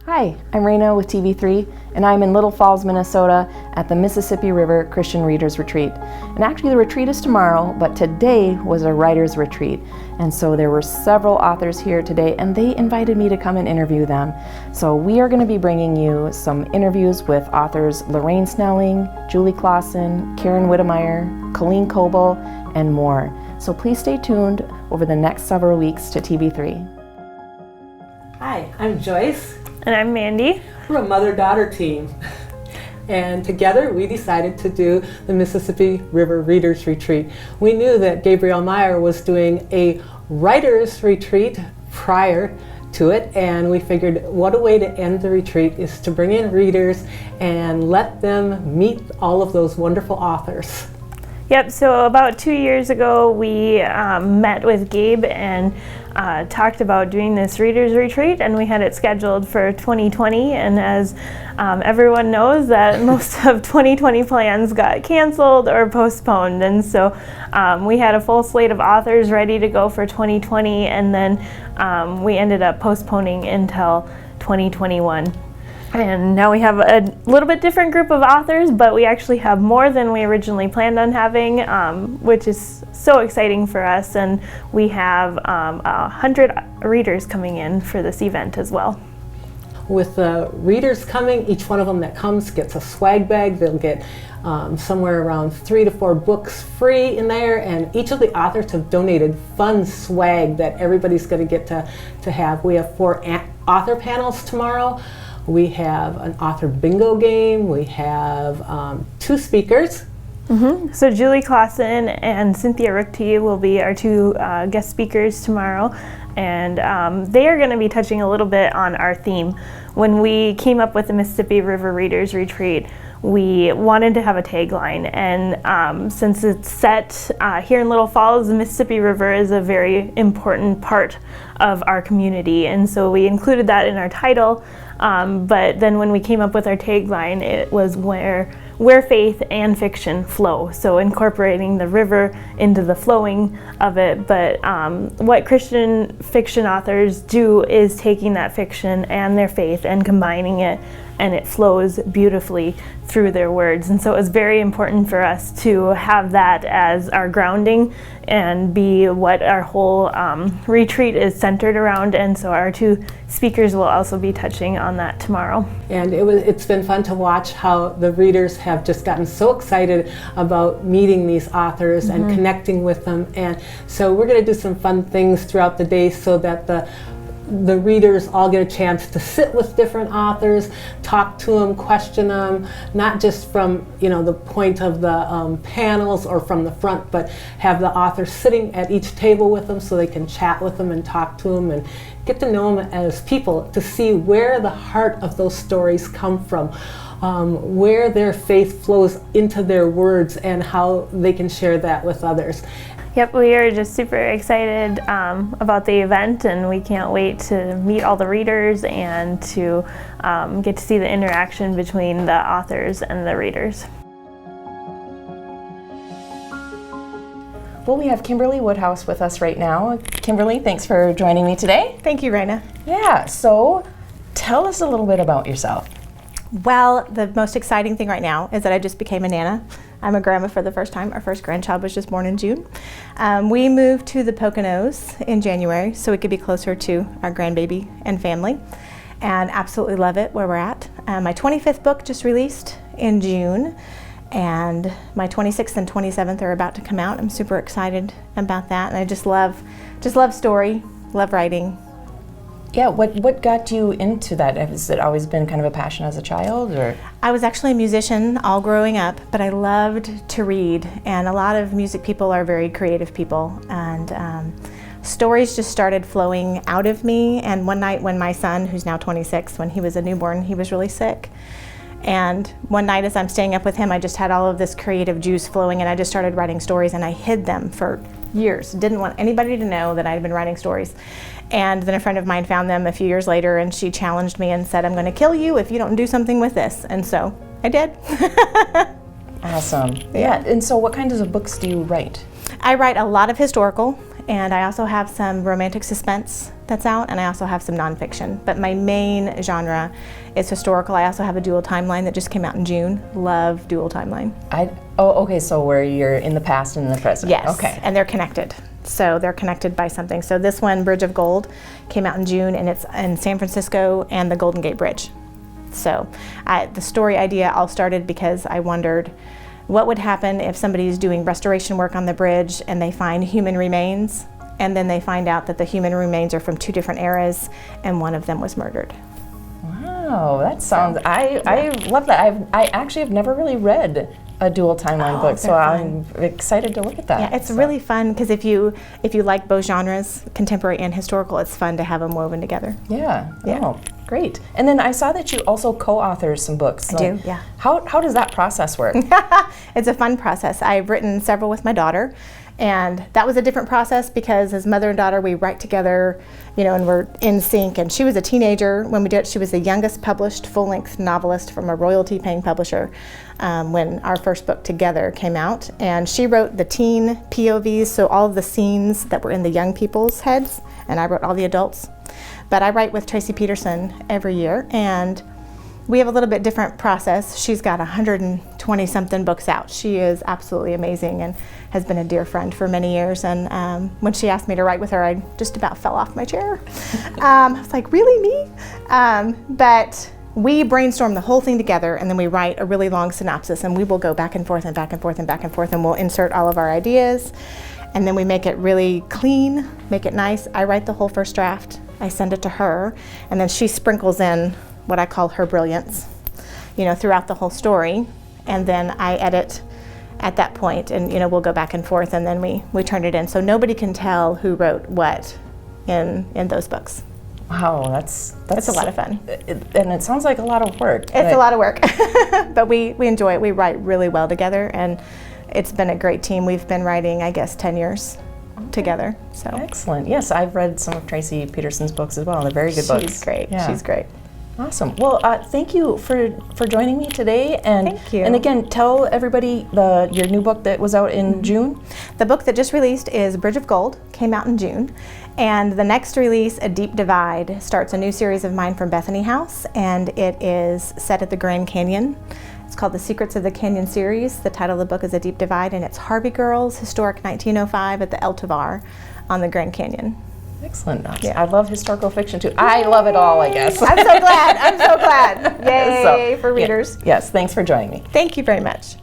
Hi, I'm Raina with TV3, and I'm in Little Falls, Minnesota at the Mississippi River Christian Readers Retreat. And actually the retreat is tomorrow, but today was a writer's retreat. And so there were several authors here today, and they invited me to come and interview them. So we are going to be bringing you some interviews with authors Lorraine Snelling, Julie Clausen, Karen Wittemeyer, Colleen Coble, and more. So please stay tuned over the next several weeks to TV3. Hi, I'm Joyce. And I'm Mandy. We're a mother-daughter team. And together we decided to do the Mississippi River Readers Retreat. We knew that Gabrielle Meyer was doing a writer's retreat prior to it, and we figured what a way to end the retreat is to bring in readers and let them meet all of those wonderful authors. Yep, so about 2 years ago we met with Gabe and talked about doing this readers retreat, and we had it scheduled for 2020, and as everyone knows that most of 2020 plans got canceled or postponed, and so we had a full slate of authors ready to go for 2020, and then we ended up postponing until 2021. And now we have a little bit different group of authors, but we actually have more than we originally planned on having, which is so exciting for us. And we have 100 readers coming in for this event as well. With the readers coming, each one of them that comes gets a swag bag. They'll get somewhere around 3 to 4 books free in there, and each of the authors have donated fun swag that everybody's going to get to have. We have 4 author panels tomorrow. We have an author bingo game. We have 2 speakers. Mm-hmm. So Julie Clausen and Cynthia Ruchti will be our 2 guest speakers tomorrow, and they are going to be touching a little bit on our theme. When we came up with the Mississippi River Readers Retreat, we wanted to have a tagline, and since it's set here in Little Falls, the Mississippi River is a very important part of our community, and so we included that in our title. But then when we came up with our tagline, it was where faith and fiction flow. So incorporating the river into the flowing of it. But what Christian fiction authors do is taking that fiction and their faith and combining it, and it flows beautifully through their words. And so it was very important for us to have that as our grounding and be what our whole retreat is centered around. And so our 2 speakers will also be touching on that tomorrow. And it's been fun to watch how the readers have just gotten so excited about meeting these authors and connecting with them. And so we're going to do some fun things throughout the day so that the readers all get a chance to sit with different authors, talk to them, question them, not just from the point of the panels or from the front, but have the author sitting at each table with them so they can chat with them and talk to them and get to know them as people, to see where the heart of those stories come from, where their faith flows into their words and how they can share that with others. Yep, we are just super excited about the event, and we can't wait to meet all the readers and to get to see the interaction between the authors and the readers. Well, we have Kimberley Woodhouse with us right now. Kimberley, thanks for joining me today. Thank you, Raina. Yeah, so tell us a little bit about yourself. Well, the most exciting thing right now is that I just became a Nana. I'm a grandma for the first time. Our first grandchild was just born in June. We moved to the Poconos in January so we could be closer to our grandbaby and family, and absolutely love it where we're at. My 25th book just released in June, and my 26th and 27th are about to come out. I'm super excited about that, and I just love story, love writing. Yeah, what got you into that? Has it always been kind of a passion as a child, or? I was actually a musician all growing up, but I loved to read, and a lot of music people are very creative people, and stories just started flowing out of me. And one night when my son, who's now 26, when he was a newborn, he was really sick. And one night as I'm staying up with him, I just had all of this creative juice flowing, and I just started writing stories, and I hid them for years. Didn't want anybody to know that I had been writing stories. And then a friend of mine found them a few years later, and she challenged me and said, "I'm going to kill you if you don't do something with this." And so I did. Awesome. Yeah, and so what kinds of books do you write? I write a lot of historical, and I also have some romantic suspense that's out, and I also have some nonfiction. But my main genre is historical. I also have a dual timeline that just came out in June. Love dual timeline. Okay, so where you're in the past and in the present. Yes, Okay. and they're connected. So they're connected by something. So this one, Bridge of Gold, came out in June, and it's in San Francisco and the Golden Gate Bridge. So the story idea all started because I wondered what would happen if somebody's doing restoration work on the bridge and they find human remains, and then they find out that the human remains are from 2 different eras and one of them was murdered. Wow, that sounds, I love that. I actually have never really read a dual timeline book, so I'm excited to look at that. Yeah, it's really fun because if you like both genres, contemporary and historical, it's fun to have them woven together. Yeah. Oh, great. And then I saw that you also co-author some books. I do, yeah. How does that process work? It's a fun process. I've written several with my daughter, and that was a different process because as mother and daughter, we write together, and we're in sync. And she was a teenager when we did it. She was the youngest published full-length novelist from a royalty-paying publisher when our first book together came out. And she wrote the teen POVs, so all of the scenes that were in the young people's heads, and I wrote all the adults. But I write with Tracy Peterson every year, and we have a little bit different process. She's got 120 something books out. She is absolutely amazing and has been a dear friend for many years. And when she asked me to write with her, I just about fell off my chair. I was like, really, me? But we brainstorm the whole thing together, and then we write a really long synopsis, and we will go back and forth and back and forth and back and forth, and we'll insert all of our ideas, and then we make it really clean, make it nice. I write the whole first draft. I send it to her, and then she sprinkles in what I call her brilliance, throughout the whole story. And then I edit at that point, and we'll go back and forth, and then we turn it in. So nobody can tell who wrote what in those books. Wow, that's a lot of fun. And it sounds like a lot of work. It's a lot of work, but we enjoy it. We write really well together, and it's been a great team. We've been writing, I guess, 10 years together. So excellent. Yes, I've read some of Tracy Peterson's books as well. They're very good books. She's great. Yeah. She's great. Awesome. Well, thank you for joining me today. And thank you. And again, tell everybody your new book that was out in June. The book that just released is Bridge of Gold, came out in June. And the next release, A Deep Divide, starts a new series of mine from Bethany House, and it is set at the Grand Canyon. It's called The Secrets of the Canyon series. The title of the book is A Deep Divide, and it's Harvey Girls, historic 1905 at the El Tovar on the Grand Canyon. Excellent. Yeah. I love historical fiction too. I love it all, I guess. I'm so glad. Yay for readers. Yes, thanks for joining me. Thank you very much.